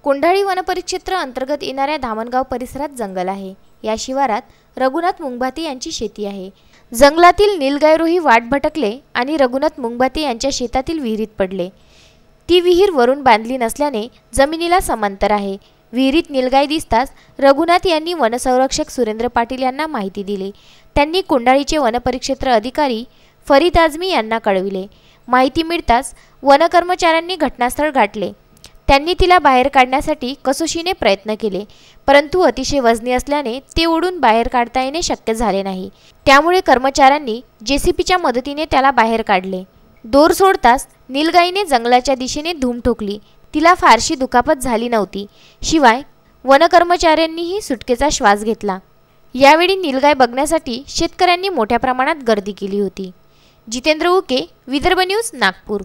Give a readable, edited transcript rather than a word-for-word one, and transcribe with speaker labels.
Speaker 1: कोंढाळी वनपरिक्षेत्र अंतर्गत येणाऱ्या धामणगाव परिसरात जंगल आहे। या शिवारात रघुनाथ मुंगभाते यांची शेती आहे। जंगलातील नीलगायरोही वाट भटकले आणि रघुनाथ मुंगभाते यांच्या शेतातील विहिरीत पडले। ती विहीर वरून बांधली नसल्याने जमिनीला समांतर आहे। विहिरीत नीलगाय दिसताच रघुनाथ यांनी वनसंरक्षक सुरेंद्र पाटील यांना माहिती दिली। त्यांनी कोंढाळीचे वनपरिक्षेत्र अधिकारी फरीद आझमी यांना कळविले। माहिती मिळताच वनकर्मचाऱ्यांनी घटनास्थळ गाठले। त्यांनी तिला बाहेर काढण्यासाठी कसोशीने प्रयत्न केले, परंतु अतिशय वजनी असल्याने ते ओढून बाहेर काढता येणे शक्य झाले नाही। त्यामुळे कर्मचाऱ्यांनी जेसीबीच्या मदतीने त्याला बाहेर काढले। दोर सोडताच नीलगायीने जंगलाच्या दिशेने धूम ठोकली। तिला फारशी दुखापत झाली नव्हती। शिवाय वनकर्मचाऱ्यांनीही सुटकेचा श्वास घेतला। यावेळी नीलगाय बघण्यासाठी शेतकऱ्यांनी मोठ्या प्रमाणात गर्दी केली होती। जितेंद्र उके, विदर्भ न्यूज, नागपूर।